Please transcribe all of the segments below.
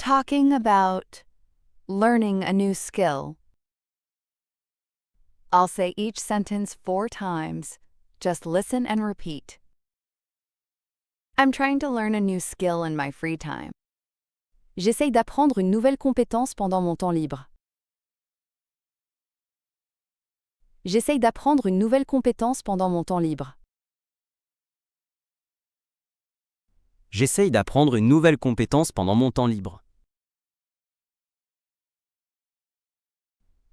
talking about learning a new skill. I'll say each sentence 4 times. Just listen and repeat. I'm trying to learn a new skill in my free time. J'essaye d'apprendre une nouvelle compétence pendant mon temps libre. J'essaye d'apprendre une nouvelle compétence pendant mon temps libre. J'essaye d'apprendre une nouvelle compétence pendant mon temps libre.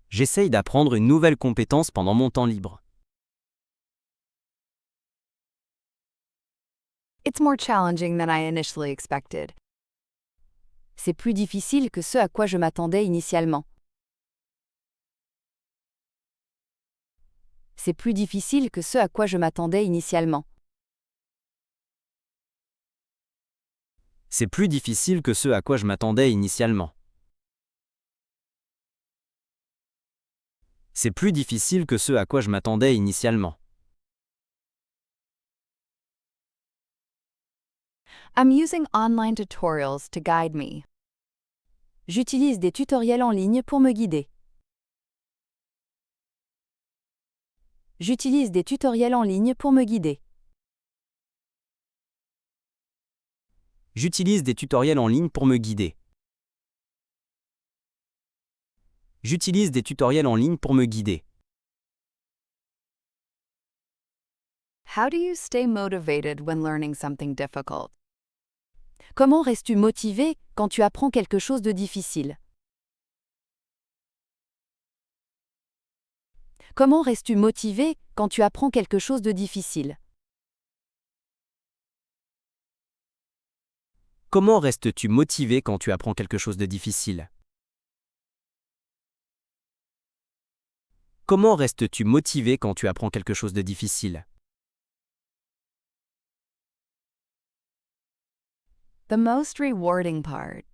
J'essaye d'apprendre une nouvelle compétence pendant mon temps libre. It's more challenging than I initially expected. C'est plus difficile que ce à quoi je m'attendais initialement. C'est plus difficile que ce à quoi je m'attendais initialement. C'est plus difficile que ce à quoi je m'attendais initialement. C'est plus difficile que ce à quoi je m'attendais initialement. I'm using online tutorials to guide me. J'utilise des tutoriels en ligne pour me guider. J'utilise des tutoriels en ligne pour me guider. J'utilise des tutoriels en ligne pour me guider. J'utilise des tutoriels en ligne pour me guider. How do you stay motivated when learning something difficult? Comment restes-tu motivé quand tu apprends quelque chose de difficile? Comment restes-tu motivé quand tu apprends quelque chose de difficile? Comment restes-tu motivé quand tu apprends quelque chose de difficile? Comment restes-tu motivé quand tu apprends quelque chose de difficile? The most rewarding part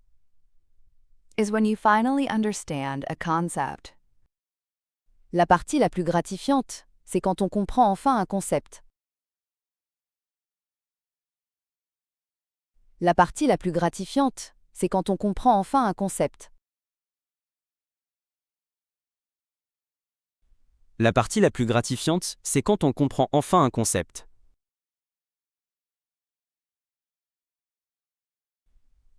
is when you finally understand a concept. La partie la plus gratifiante, c'est quand on comprend enfin un concept. La partie la plus gratifiante, c'est quand on comprend enfin un concept. La partie la plus gratifiante, c'est quand on comprend enfin un concept.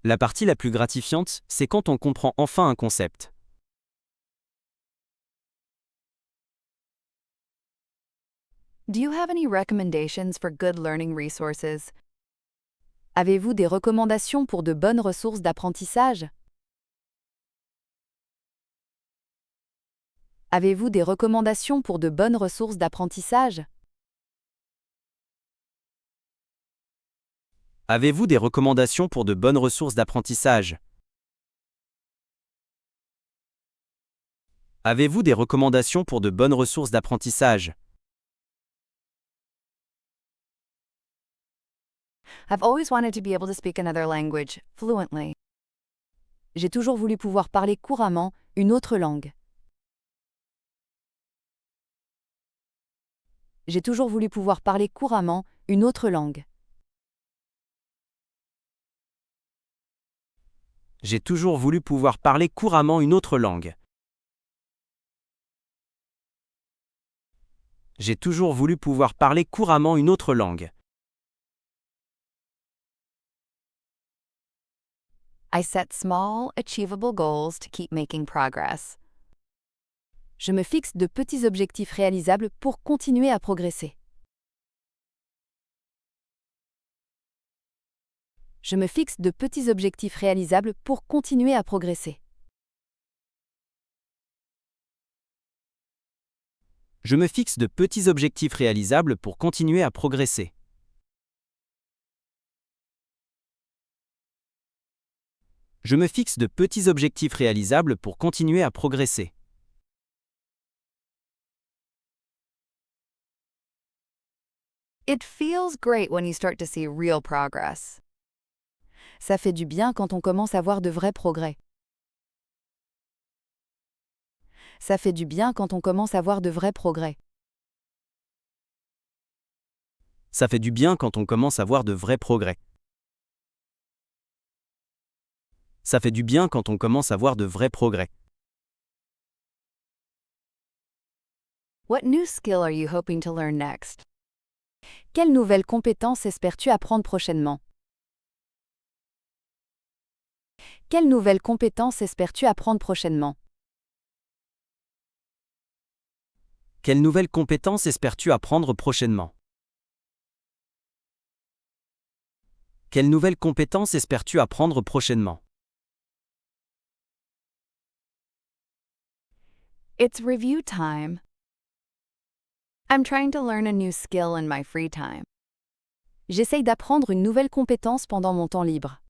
La partie la plus gratifiante, c'est quand on comprend enfin un concept. Do you have any recommendations for good learning resources? Avez-vous des recommandations pour de bonnes ressources d'apprentissage? Avez-vous des recommandations pour de bonnes ressources d'apprentissage? Avez-vous des recommandations pour de bonnes ressources d'apprentissage? Avez-vous des recommandations pour de bonnes ressources d'apprentissage? I've always wanted to be able to speak another language fluently. J'ai toujours voulu pouvoir parler couramment une autre langue. J'ai toujours voulu pouvoir parler couramment une autre langue. J'ai toujours voulu pouvoir parler couramment une autre langue. J'ai toujours voulu pouvoir parler couramment une autre langue. I set small, achievable goals to keep making progress. Je me fixe de petits objectifs réalisables pour continuer à progresser. Je me fixe de petits objectifs réalisables pour continuer à progresser. Je me fixe de petits objectifs réalisables pour continuer à progresser. Je me fixe de petits objectifs réalisables pour continuer à progresser. It feels great when you start to see real progress. Ça fait du bien quand on commence à voir de vrais progrès. Ça fait du bien quand on commence à voir de vrais progrès. Ça fait du bien quand on commence à voir de vrais progrès. Ça fait du bien quand on commence à voir de vrais progrès. What new skill are you hoping to learn next? Quelle nouvelle compétence espères-tu apprendre prochainement? Quelle nouvelle compétence espères-tu apprendre prochainement? Quelle nouvelle compétence espères-tu apprendre prochainement? Quelle nouvelle compétence espères-tu apprendre prochainement? It's review time. I'm trying to learn a new skill in my free time. J'essaye d'apprendre une nouvelle compétence pendant mon temps libre.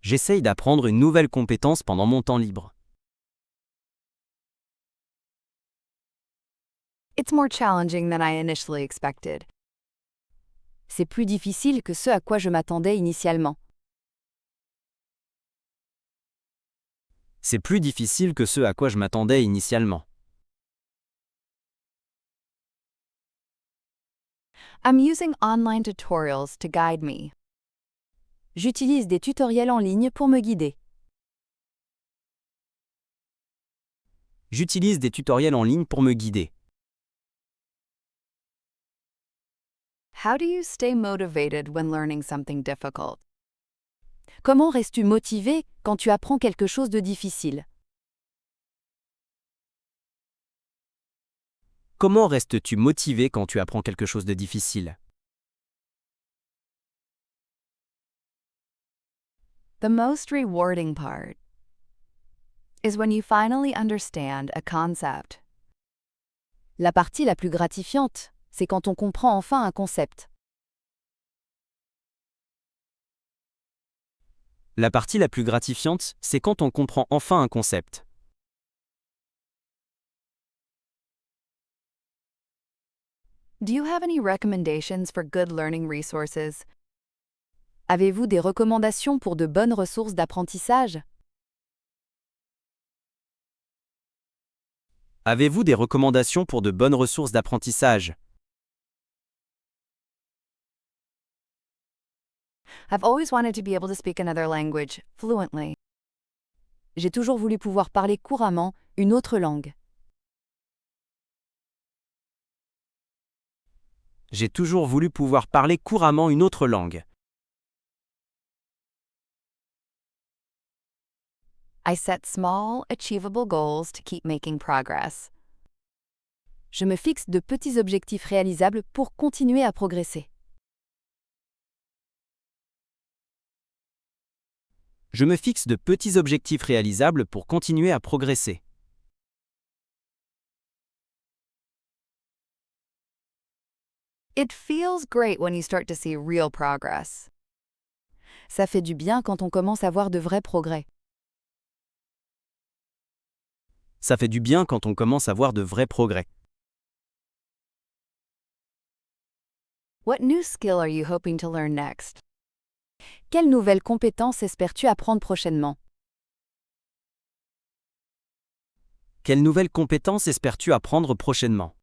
J'essaye d'apprendre une nouvelle compétence pendant mon temps libre. It's more challenging than I initially expected. C'est plus difficile que ce à quoi je m'attendais initialement. C'est plus difficile que ce à quoi je m'attendais initialement. I'm using online tutorials to guide me. J'utilise des tutoriels en ligne pour me guider. J'utilise des tutoriels en ligne pour me guider. How do you stay motivated when learning something difficult? Comment restes-tu motivé quand tu apprends quelque chose de difficile? Comment restes-tu motivé quand tu apprends quelque chose de difficile? The most rewarding part is when you finally understand a concept. La partie la plus gratifiante, c'est quand on comprend enfin un concept. La partie la plus gratifiante, c'est quand on comprend enfin un concept. Do you have any recommendations for good learning resources? Avez-vous des recommandations pour de bonnes ressources d'apprentissage? Avez-vous des recommandations pour de bonnes ressources d'apprentissage? I've always wanted to be able to speak another language fluently. J'ai toujours voulu pouvoir parler couramment une autre langue. J'ai toujours voulu pouvoir parler couramment une autre langue. I set small, achievable goals to keep making progress. Je me fixe de petits objectifs réalisables pour continuer à progresser. Je me fixe de petits objectifs réalisables pour continuer à progresser. It feels great when you start to see real progress. Ça fait du bien quand on commence à voir de vrais progrès. Ça fait du bien quand on commence à voir de vrais progrès. What new skill are you hoping to learn next? Quelle nouvelle compétence espères-tu apprendre prochainement? Quelle nouvelle compétence espères-tu apprendre prochainement?